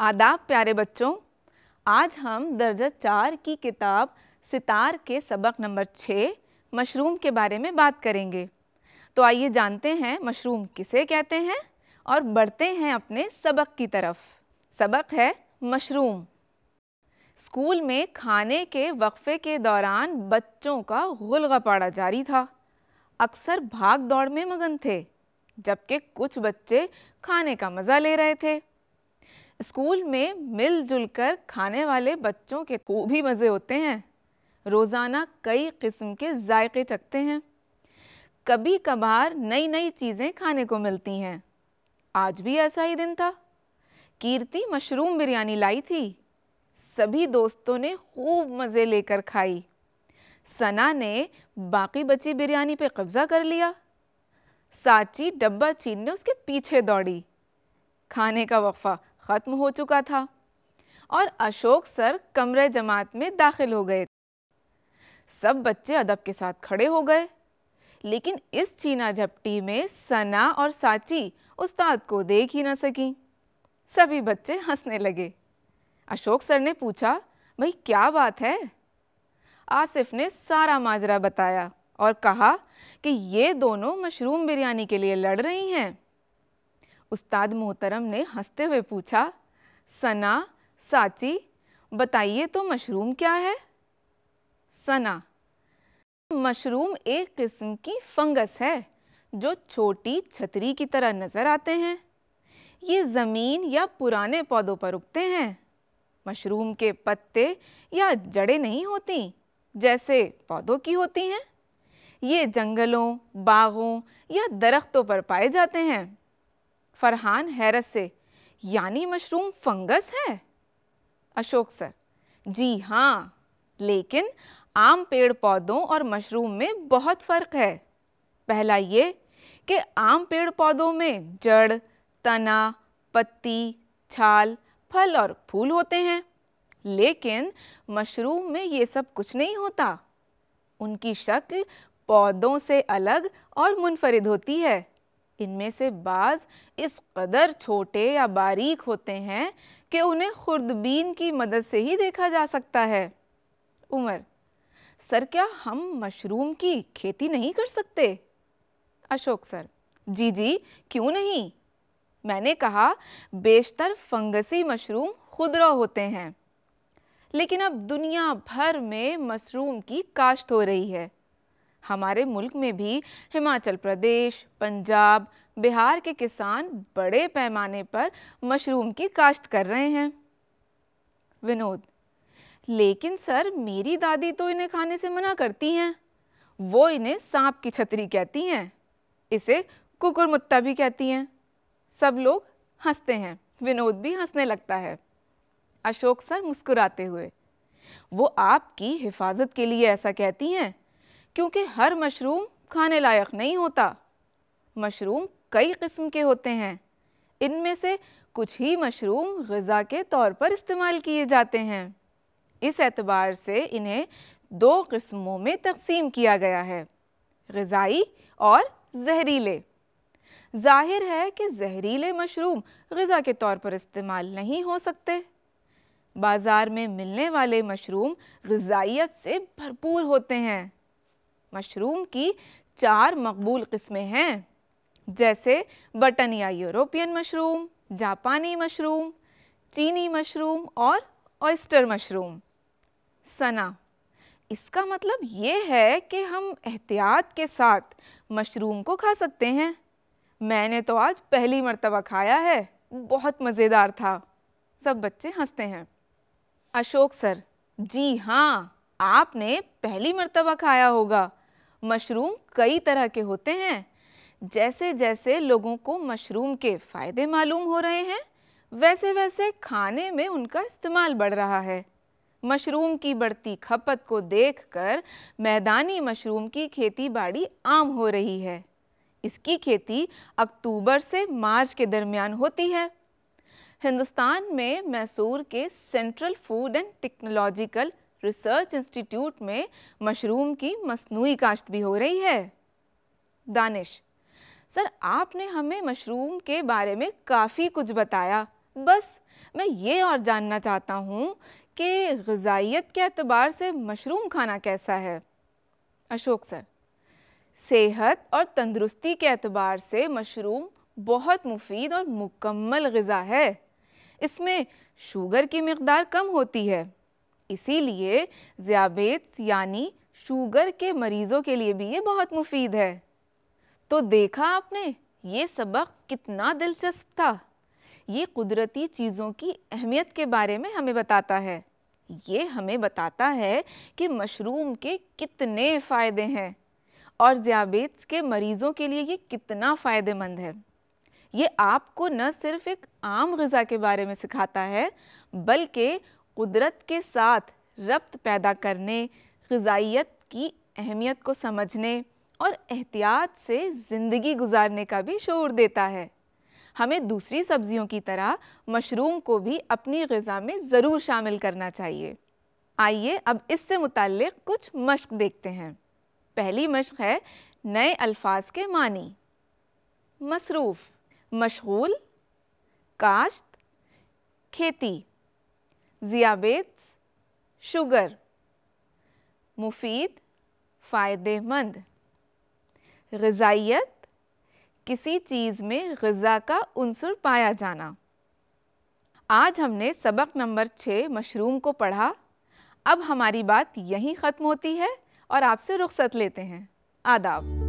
आदाब प्यारे बच्चों, आज हम दर्जा 4 की किताब सितार के सबक नंबर 6 मशरूम के बारे में बात करेंगे। तो आइए जानते हैं मशरूम किसे कहते हैं और बढ़ते हैं अपने सबक की तरफ। सबक है मशरूम। स्कूल में खाने के वक्फे के दौरान बच्चों का गुलगपाड़ा जारी था। अक्सर भाग दौड़ में मगन थे, जबकि कुछ बच्चे खाने का मज़ा ले रहे थे। स्कूल में मिलजुल कर खाने वाले बच्चों के खूब ही मज़े होते हैं। रोज़ाना कई किस्म के जायके चखते हैं। कभी कभार नई नई चीज़ें खाने को मिलती हैं। आज भी ऐसा ही दिन था। कीर्ति मशरूम बिरयानी लाई थी। सभी दोस्तों ने खूब मज़े लेकर खाई। सना ने बाकी बची बिरयानी पे कब्जा कर लिया। साची डब्बा छीनने उसके पीछे दौड़ी। खाने का वक्फा ख़त्म हो चुका था और अशोक सर कमरे जमात में दाखिल हो गए। सब बच्चे अदब के साथ खड़े हो गए, लेकिन इस छीना झपटी में सना और साची उस्ताद को देख ही न सकी। सभी बच्चे हंसने लगे। अशोक सर ने पूछा, भाई क्या बात है? आसिफ ने सारा माजरा बताया और कहा कि ये दोनों मशरूम बिरयानी के लिए लड़ रही हैं। उस्ताद मोहतरम ने हंसते हुए पूछा, सना, साची, बताइए तो मशरूम क्या है? सना, मशरूम एक किस्म की फंगस है जो छोटी छतरी की तरह नजर आते हैं। ये ज़मीन या पुराने पौधों पर उगते हैं। मशरूम के पत्ते या जड़ें नहीं होती जैसे पौधों की होती हैं। ये जंगलों, बागों या दरख्तों पर पाए जाते हैं। फरहान हैरत से, यानी मशरूम फंगस है? अशोक सर, जी हाँ, लेकिन आम पेड़ पौधों और मशरूम में बहुत फ़र्क है। पहला ये कि आम पेड़ पौधों में जड़, तना, पत्ती, छाल, फल और फूल होते हैं, लेकिन मशरूम में ये सब कुछ नहीं होता। उनकी शक्ल पौधों से अलग और मुनफरिद होती है। इनमें से बाज़ इस कदर छोटे या बारीक होते हैं कि उन्हें खुर्दबीन की मदद से ही देखा जा सकता है। उमर, सर क्या हम मशरूम की खेती नहीं कर सकते? अशोक सर, जी जी, क्यों नहीं? मैंने कहा बेशतर फंगसी मशरूम खुदरा होते हैं, लेकिन अब दुनिया भर में मशरूम की काश्त हो रही है। हमारे मुल्क में भी हिमाचल प्रदेश, पंजाब, बिहार के किसान बड़े पैमाने पर मशरूम की काश्त कर रहे हैं। विनोद, लेकिन सर मेरी दादी तो इन्हें खाने से मना करती हैं। वो इन्हें सांप की छतरी कहती हैं, इसे कुकुरमुत्ता भी कहती हैं। सब लोग हंसते हैं। विनोद भी हंसने लगता है। अशोक सर मुस्कुराते हुए, वो आपकी हिफाजत के लिए ऐसा कहती हैं, क्योंकि हर मशरूम खाने लायक नहीं होता। मशरूम कई किस्म के होते हैं। इनमें से कुछ ही मशरूम ग़िज़ा के तौर पर इस्तेमाल किए जाते हैं। इस एतबार से इन्हें दो किस्मों में तकसीम किया गया है, ग़िज़ाई और ज़हरीले। जाहिर है कि ज़हरीले मशरूम ग़िज़ा के तौर पर इस्तेमाल नहीं हो सकते। बाज़ार में मिलने वाले मशरूम ग़िज़ाइयत से भरपूर होते हैं। मशरूम की 4 मकबूल किस्में हैं, जैसे बटन या यूरोपियन मशरूम, जापानी मशरूम, चीनी मशरूम और ऑयस्टर मशरूम। सना, इसका मतलब ये है कि हम एहतियात के साथ मशरूम को खा सकते हैं। मैंने तो आज पहली मर्तबा खाया है, बहुत मज़ेदार था। सब बच्चे हंसते हैं। अशोक सर, जी हाँ, आपने पहली मर्तबा खाया होगा। मशरूम कई तरह के होते हैं। जैसे जैसे लोगों को मशरूम के फ़ायदे मालूम हो रहे हैं, वैसे वैसे खाने में उनका इस्तेमाल बढ़ रहा है। मशरूम की बढ़ती खपत को देखकर मैदानी मशरूम की खेती बाड़ी आम हो रही है। इसकी खेती अक्टूबर से मार्च के दरमियान होती है। हिंदुस्तान में मैसूर के central food and technological research institute में मशरूम की मसनूई काश्त भी हो रही है। दानिश, सर आपने हमें मशरूम के बारे में काफ़ी कुछ बताया, बस मैं ये और जानना चाहता हूँ कि ग़िज़ाइयत के एतबार से मशरूम खाना कैसा है? अशोक सर, सेहत और तंदुरुस्ती के एतबार से मशरूम बहुत मुफीद और मुकम्मल ग़िज़ा है। इसमें शुगर की मिक़दार कम होती है, इसीलिए ज़ियाबेत्स यानी शुगर के मरीज़ों के लिए भी ये बहुत मुफीद है। तो देखा आपने, ये सबक कितना दिलचस्प था। ये कुदरती चीज़ों की अहमियत के बारे में हमें बताता है। ये हमें बताता है कि मशरूम के कितने फ़ायदे हैं और ज़ियाबेत्स के मरीज़ों के लिए ये कितना फ़ायदेमंद है। ये आपको न सिर्फ़ एक आम ग़िज़ा के बारे में सिखाता है, बल्कि कुदरत के साथ रब्त पैदा करने, ग़िज़ाइयत की अहमियत को समझने और एहतियात से ज़िंदगी गुजारने का भी शऊर देता है। हमें दूसरी सब्जियों की तरह मशरूम को भी अपनी ग़िज़ा में ज़रूर शामिल करना चाहिए। आइए अब इससे मुताल्लिक़ कुछ मश्क देखते हैं। पहली मश्क है नए अल्फाज के मानी। मसरूफ़, मशगूल, काश्त, खेती, ज़ियाबेत्स, शुगर, मुफीद, फ़ायदेमंद, ग़िज़ाइयत, किसी चीज़ में ग़िज़ा का उन्सुर पाया जाना। आज हमने सबक नंबर 6 मशरूम को पढ़ा। अब हमारी बात यहीं ख़त्म होती है और आपसे रुख़सत लेते हैं। आदाब।